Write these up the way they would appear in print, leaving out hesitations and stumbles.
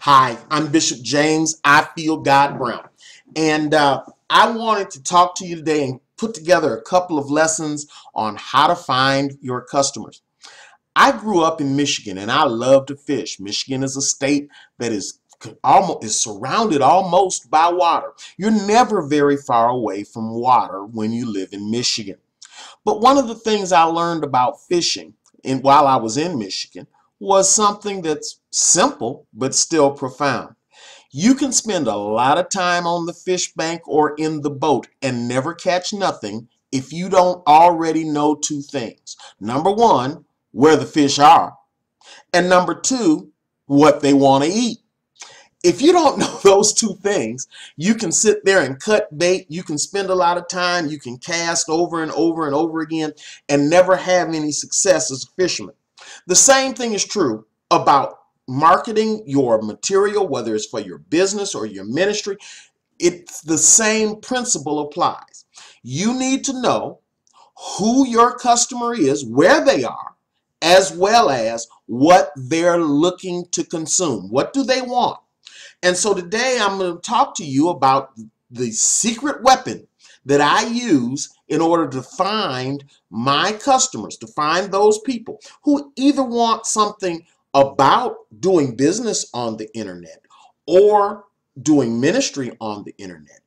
Hi, I'm Bishop James I Feel God Brown, and I wanted to talk to you today and put together a couple of lessons on how to find your customers. I grew up in Michigan, and I love to fish. Michigan is a state that is surrounded almost by water. You're never very far away from water when you live in Michigan. But one of the things I learned about fishing while I was in Michigan was something that's simple but still profound. You can spend a lot of time on the fish bank or in the boat and never catch nothing if you don't already know two things. Number one, where the fish are, and number two, what they want to eat. If you don't know those two things, you can sit there and cut bait, you can spend a lot of time, you can cast over and over and over again and never have any success as a fisherman. The same thing is true about marketing your material, whether it's for your business or your ministry. It's the same principle applies. You need to know who your customer is, where they are, as well as what they're looking to consume. What do they want? And so today I'm going to talk to you about the secret weapon that I use in order to find my customers, to find those people who either want something about doing business on the internet or doing ministry on the internet,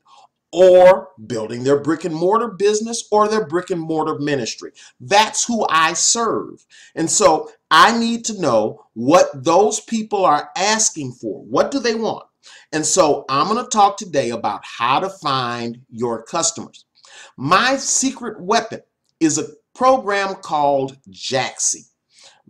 or building their brick and mortar business or their brick and mortar ministry. That's who I serve. And so I need to know what those people are asking for. What do they want? And so I'm going to talk today about how to find your customers. My secret weapon is a program called Jaxi.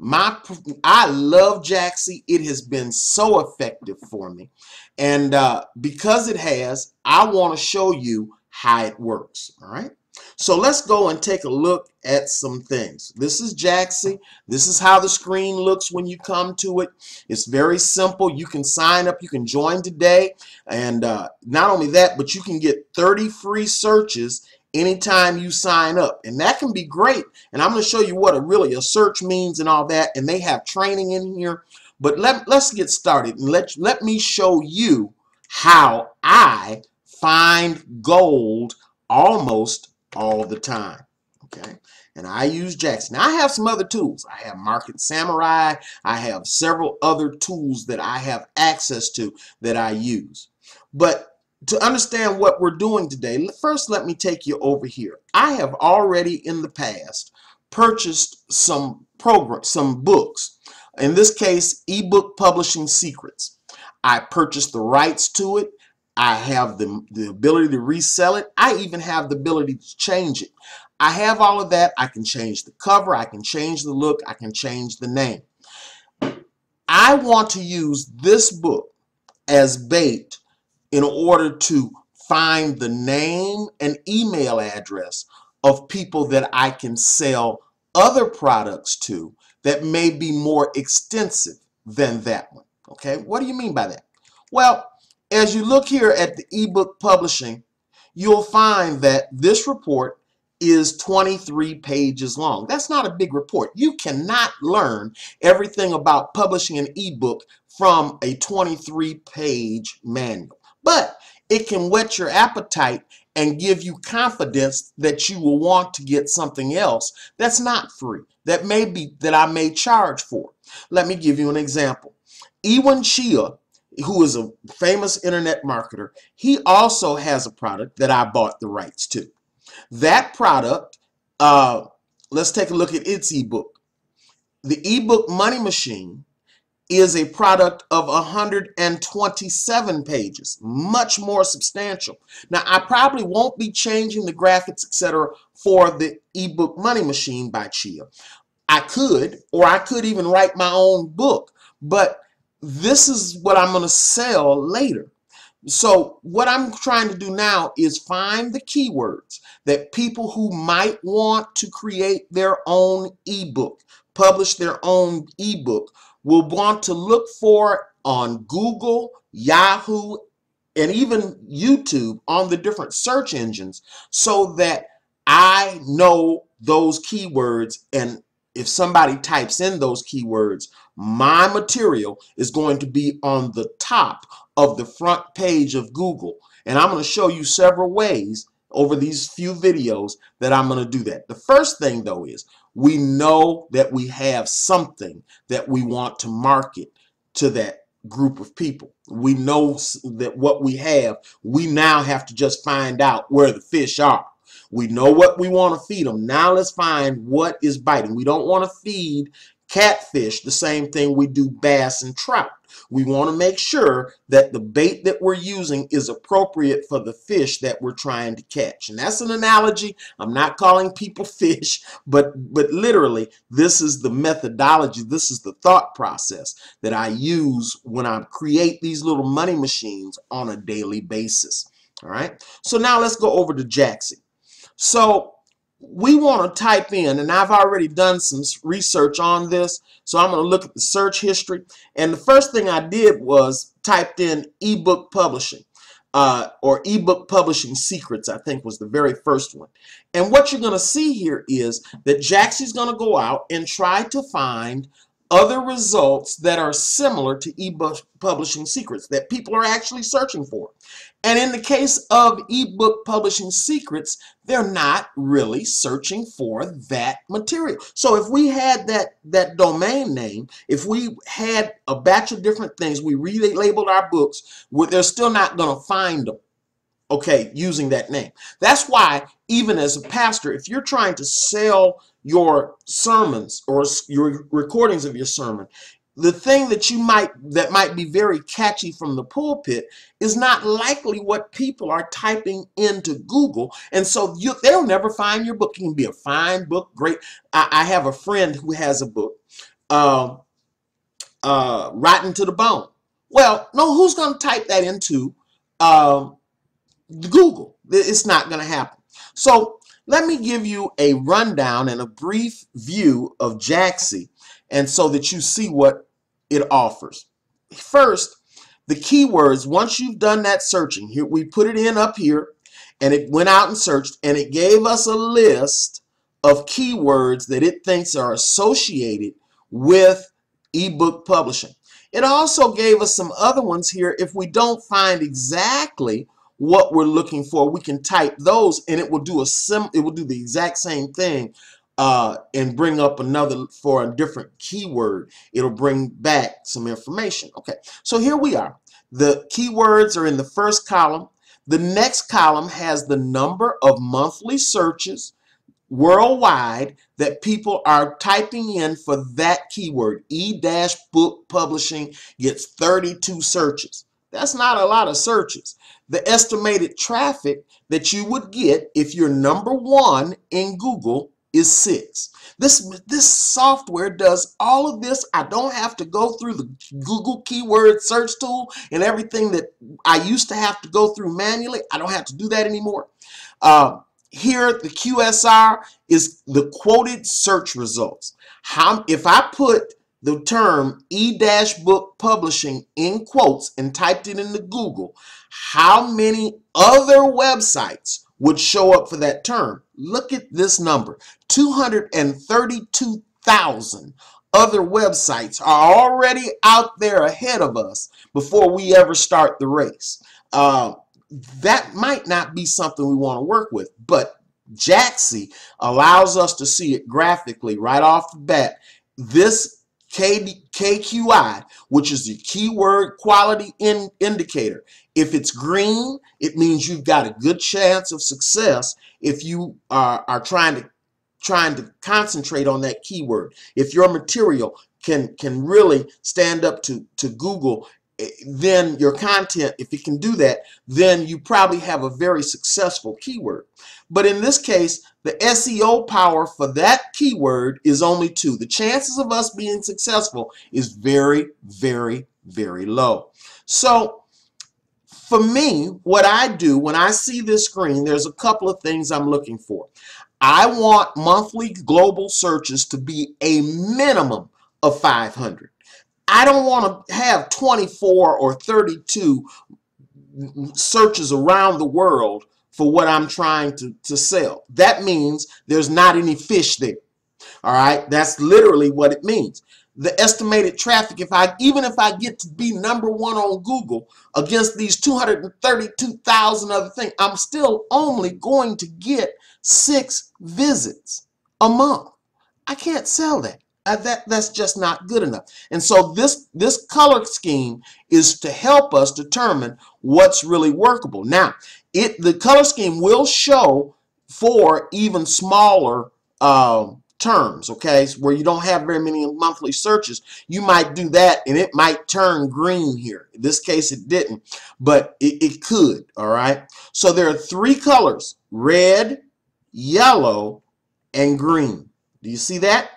I love Jaxi. It has been so effective for me. And because it has, I want to show you how it works. All right. So let's go and take a look at some things. This is Jaxi. This is how the screen looks when you come to it. It's very simple. You can sign up. You can join today. And not only that, but you can get 30 free searches anytime you sign up, and that can be great. And I'm going to show you what a search means and all that, and they have training in here. But let's get started, and let me show you how I find gold almost all the time. Okay, and I use Jaxi. Now I have some other tools. I have Market Samurai. I have several other tools that I have access to that I use. But to understand what we're doing today, first let me take you over here. I have already in the past purchased some books. In this case, ebook publishing secrets. I purchased the rights to it. I have the ability to resell it. I even have the ability to change it. I have all of that. I can change the cover. I can change the look. I can change the name. I want to use this book as bait in order to find the name and email address of people that I can sell other products to that may be more extensive than that one. Okay, what do you mean by that? Well, as you look here at the ebook publishing, you'll find that this report is 23 pages long. That's not a big report. You cannot learn everything about publishing an ebook from a 23-page manual. But it can whet your appetite and give you confidence that you will want to get something else that's not free, that I may charge for. Let me give you an example. Ewan Chia, who is a famous internet marketer, he also has a product that I bought the rights to. That product, let's take a look at its ebook. The ebook Money Machine is a product of 127 pages, much more substantial. Now, I probably won't be changing the graphics, etc., for the ebook Money Machine by Chia. I could, or I could even write my own book, but this is what I'm going to sell later. So what I'm trying to do now is find the keywords that people who might want to create their own ebook, publish their own ebook, will want to look for on Google, Yahoo, and even YouTube on the different search engines, so that I know those keywords, and if somebody types in those keywords, my material is going to be on the top of the front page of Google. And I'm going to show you several ways over these few videos that I'm going to do that. The first thing, though, is we know that we have something that we want to market to that group of people. We know that what we have, we now have to just find out where the fish are. We know what we want to feed them. Now let's find what is biting. We don't want to feed catfish the same thing we do bass and trout. We want to make sure that the bait that we're using is appropriate for the fish that we're trying to catch. And that's an analogy. I'm not calling people fish, but literally this is the methodology. This is the thought process that I use when I create these little money machines on a daily basis. All right. So now let's go over to Jaxie. So we want to type in, and I've already done some research on this, so I'm going to look at the search history. And the first thing I did was typed in ebook publishing, or ebook publishing secrets, I think was the very first one. And what you're going to see here is that Jaxie's going to go out and try to find other results that are similar to ebook publishing secrets that people are actually searching for. And in the case of ebook publishing secrets, they're not really searching for that material. So if we had that domain name, if we had a batch of different things, we relabeled our books, they're still not going to find them, okay, using that name. That's why even as a pastor, if you're trying to sell your sermons or your recordings of your sermon, the thing that might be very catchy from the pulpit is not likely what people are typing into Google, and so they'll never find your book. It can be a fine book, great. I have a friend who has a book, Rotten to the Bone. Well, no, who's going to type that into Google? It's not going to happen. So let me give you a rundown and a brief view of Jaxie, and so that you see what it offers. First, the keywords. Once you've done that searching, here we put it in up here, and it went out and searched, and it gave us a list of keywords that it thinks are associated with ebook publishing. It also gave us some other ones here. If we don't find exactly what we're looking for, we can type those, and it will do the exact same thing, and bring up another for a different keyword. It'll bring back some information. Okay, so here we are. The keywords are in the first column. The next column has the number of monthly searches worldwide that people are typing in for that keyword. E-book publishing gets 32 searches. That's not a lot of searches. The estimated traffic that you would get if you're #1 in Google is 6. This software does all of this. I don't have to go through the Google keyword search tool and everything that I used to have to go through manually. I don't have to do that anymore. Here, the QSR is the quoted search results. If I put the term e-book publishing in quotes and typed it into Google, how many other websites would show up for that term? Look at this number. 232,000 other websites are already out there ahead of us before we ever start the race. That might not be something we want to work with, but Jaxie allows us to see it graphically right off the bat. This KQI, which is the keyword quality indicator. If it's green, it means you've got a good chance of success if you are trying to concentrate on that keyword. If your material can really stand up to Google, then your content, if it can do that, then you probably have a very successful keyword. But in this case, the SEO power for that keyword is only 2. The chances of us being successful is very, very, very low. So for me, what I do when I see this screen, there's a couple of things I'm looking for. I want monthly global searches to be a minimum of 500. I don't want to have 24 or 32 searches around the world for what I'm trying to sell. That means there's not any fish there. All right, that's literally what it means. the estimated traffic, even if I get to be number one on Google against these 232,000 other things, I'm still only going to get 6 visits a month. I can't sell that. That's just not good enough. And so this color scheme is to help us determine what's really workable. Now, the color scheme will show for even smaller terms, okay, so where you don't have very many monthly searches. You might do that and it might turn green here. In this case it didn't, but it could. All right, so there are 3 colors: red, yellow, and green. Do you see that?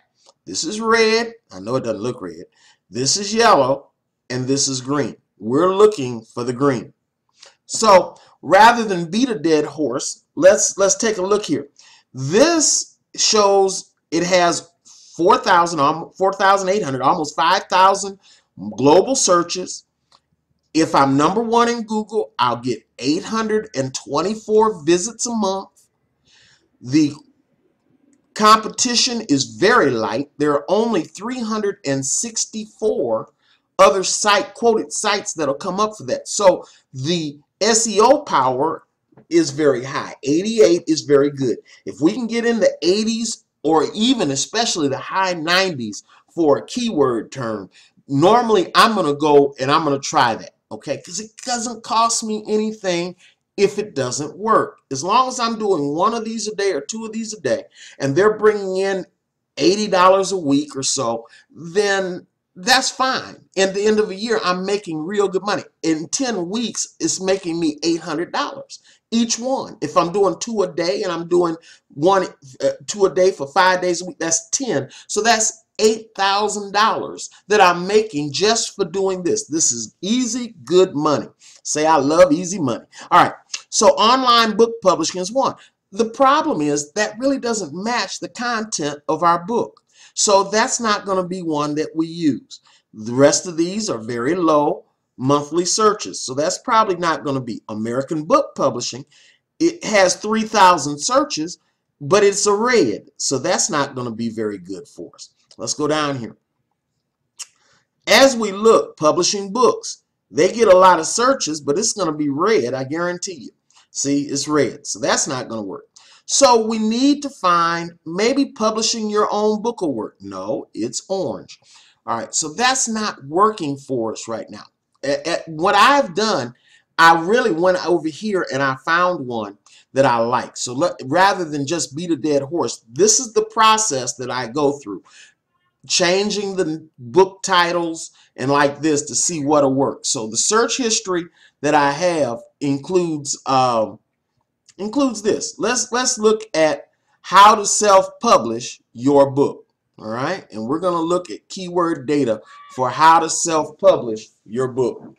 This is red. I know it doesn't look red. This is yellow, and this is green. We're looking for the green. So rather than beat a dead horse, let's take a look here. This shows it has 4,800, almost 5,000 global searches. If I'm number one in Google, I'll get 824 visits a month. The competition is very light. There are only 364 other quoted sites that'll come up for that. So the SEO power is very high. 88 is very good. If we can get in the 80s or even especially the high 90s for a keyword term, normally I'm going to go and I'm going to try that, okay? Because it doesn't cost me anything if it doesn't work. As long as I'm doing 1 of these a day or 2 of these a day and they're bringing in $80 a week or so, then that's fine. At the end of a year, I'm making real good money. In 10 weeks, it's making me $800 each one. If I'm doing 2 a day and I'm doing 2 a day for 5 days a week, that's 10. So that's $8,000 that I'm making just for doing this. This is easy, good money. Say I love easy money. All right. So online book publishing is one. The problem is that really doesn't match the content of our book. So that's not going to be one that we use. The rest of these are very low monthly searches. So that's probably not going to be. American book publishing, it has 3,000 searches, but it's a red. So that's not going to be very good for us. Let's go down here. As we look, publishing books, they get a lot of searches, but it's going to be red, I guarantee you. See, it's red. So that's not going to work. So we need to find maybe publishing your own book will work. No, it's orange. All right, so that's not working for us right now. What I've done, I really went over here and I found one that I like. So rather than just beat a dead horse, this is the process that I go through. Changing the book titles and like this to see what'll work. So the search history that I have includes this. Let's look at how to self-publish your book. All right, and we're going to look at keyword data for how to self-publish your book.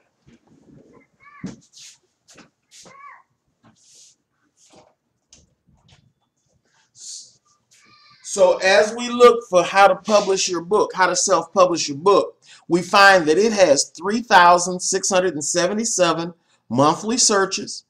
So as we look for how to publish your book, how to self-publish your book, we find that it has 3,677 monthly searches,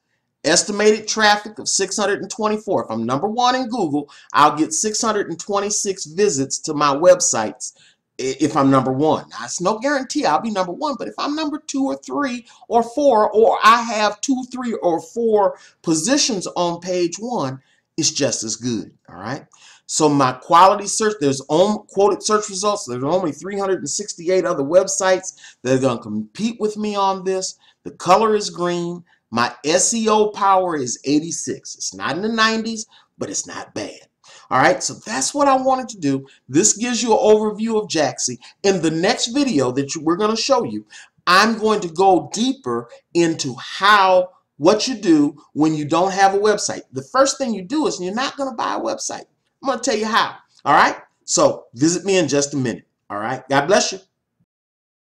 estimated traffic of 624. If I'm number one in Google, I'll get 626 visits to my websites if I'm number one. Now, it's no guarantee I'll be number one, but if I'm number 2 or 3 or 4, or I have 2, 3, or 4 positions on page 1, it's just as good. All right. So my quality search, there's quoted search results. There's only 368 other websites that are going to compete with me on this. The color is green. My SEO power is 86. It's not in the 90s, but it's not bad. All right, so that's what I wanted to do. This gives you an overview of Jaxie. In the next video that we're going to show you, I'm going to go deeper into what you do when you don't have a website. The first thing you do is you're not going to buy a website. I'm going to tell you how. All right, so visit me in just a minute. All right, God bless you.